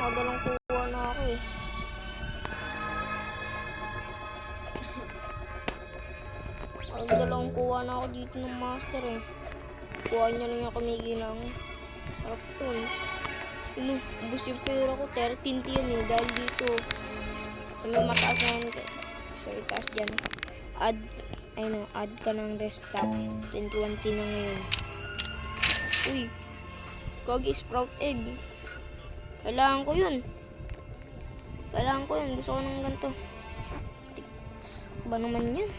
nakadalang kuha na ako eh. Nakadalang kuha na ako dito ng master eh. Kuha niya lang yung kumikinang. Sarap to eh. Ubus yung pera ko. 13 yun eh. Dahil dito. Sa may mataas na yun. Sa may taas dyan. Add ka ng desktop. 21 na ngayon. Uy. Kagi sprout egg. Kailangan ko yun. Gusto ko ng ganito. Tits. Ba naman yan?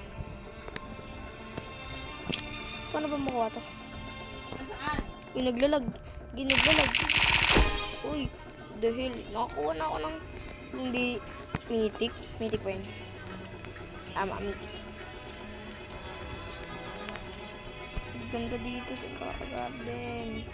Paano ba makuha to? Uy, naglalag. Uy, the hell. Nakakuha na ako ng hindi mythic. Mythic ba yun? Tama, mythic. Ganda dito sa garden.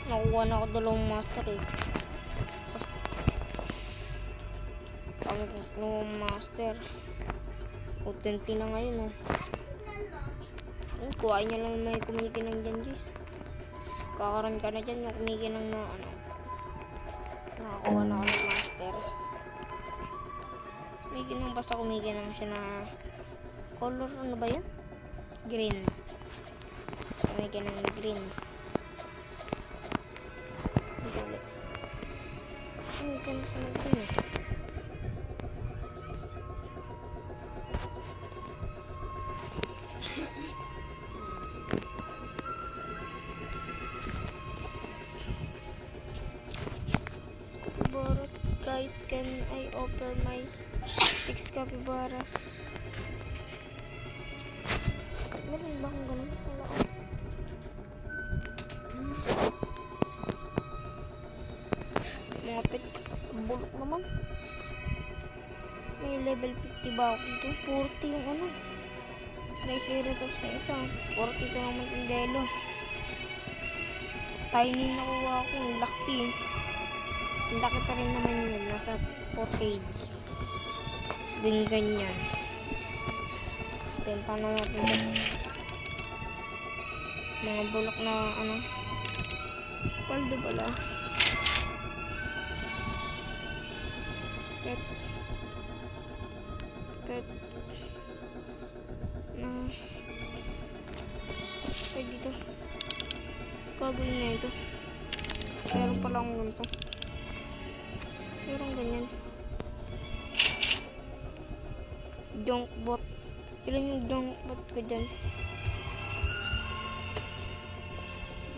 Nakuha na ako dalawang master eh. Dalawang master. O 20 na ngayon oh. Kuhain nyo lang may kumikinang dyan guys. Kakaroon ka na dyan yung kumikinang na ano. Nakakuha na ako ng master. Kumikinang basta kumikinang siya na color ano ba yan? Green. Kumikinang green. Guys, can I offer my 6 capybaras? Meron ba akong ganun? Wala ako. Mga pet, bulok naman. May level 50 ba ako dito? 40 yung ano. Triceratops sa isa. 40 ito naman yung delo. Tiny nakuha ako. Lucky. Laki pa rin naman yun. Nasa 4 kg. Din ganyan. Benta na natin dyan. Mga bulok na ano. Paldo pala. Pet. Pet dito. Gagawin na ito. Meron pala akong ganito. Meron ganyan. Junk bot. Ilan yung junk bot ko dyan?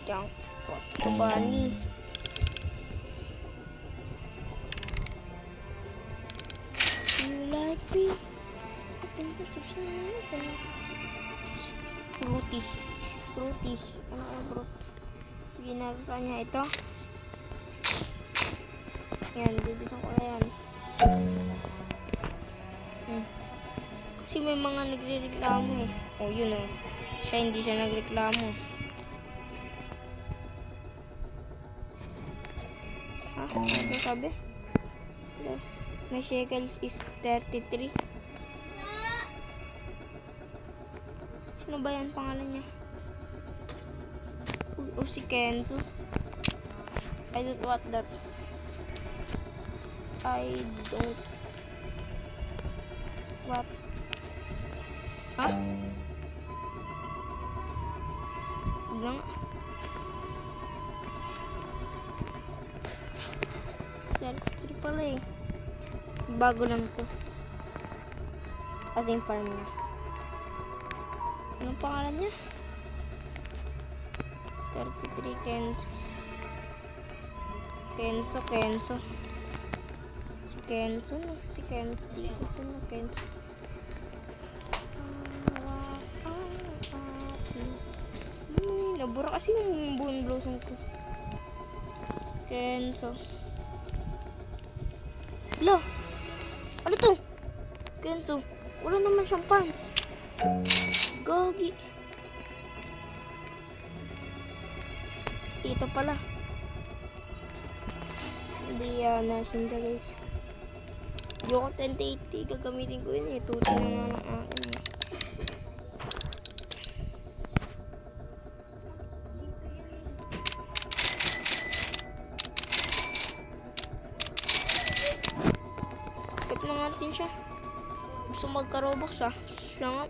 Junk bot. Ito bunny. You like me? Fruity. Ano ang fruit? Ginagawa niya ito. Yan, bibitan ko na yan. Kasi may mga nagre-reklamo eh. Oh, yun oh. Hindi siya nagreklamo. Ha? Ano sabi? My shekels is 33. Sino ba yan pangalan niya? O si Kenzo. I don't want that. I don't want. Ha? Huwag na nga. Tier 3 pala eh. Bago lang to. Kasi yung farm niya. Anong pangalan niya? 33 Kenzo. Kenzo. Si Kenzo dito. Sino Kenzo? Nabura kasi yung bone blossom ko. Kenzo. Lo! Ano to? Kenzo. Wala naman siyang farm. Gagi. Ito pala. Hindi nasin siya guys. Yung 1080 gagamitin ko yun eh. Tuti na nga ng akin. Accept na natin siya. Gusto magka-robux siya. Siya nga.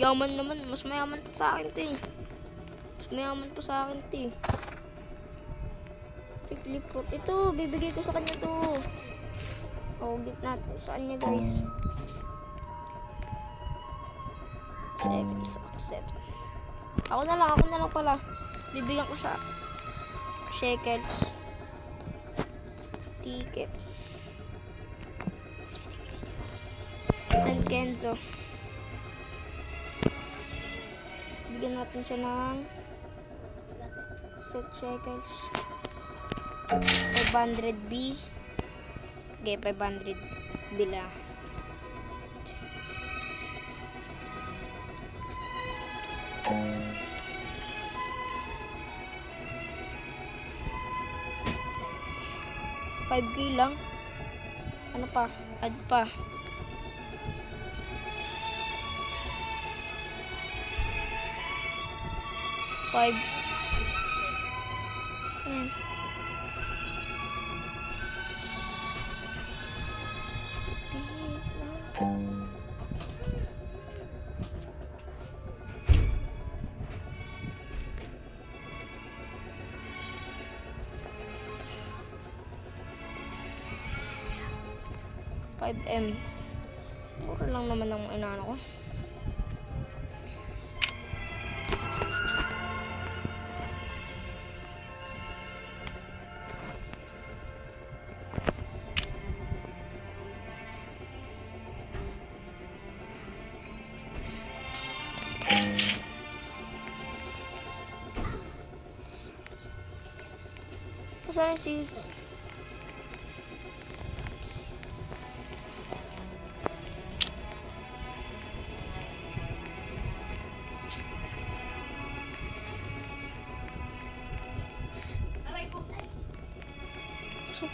Yaman naman. Mas mayaman pa sa akin to eh. Mas mayaman pa sa akin to eh. Flip fruit. Ito, bibigay ko sa kanya to. Hugit natin sa kanya guys. Accept. Ako na lang pala. Bibigyan ko sa shekels. Ticket. San Kenzo. Bigyan natin siya ng set shekels. 500B. Okay, 500 bila. $5K lang. Ano pa? Add pa. Ayan. 5M. Mura lang naman ang inaano ko. Saan si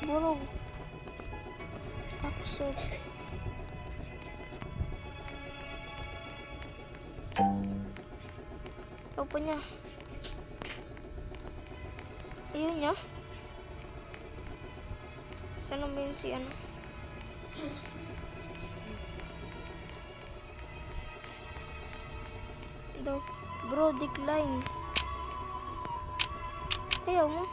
burog. Accept. Open niya. Ayun niya. Saan naman yun si ano? Bro, decline. Ayaw mo.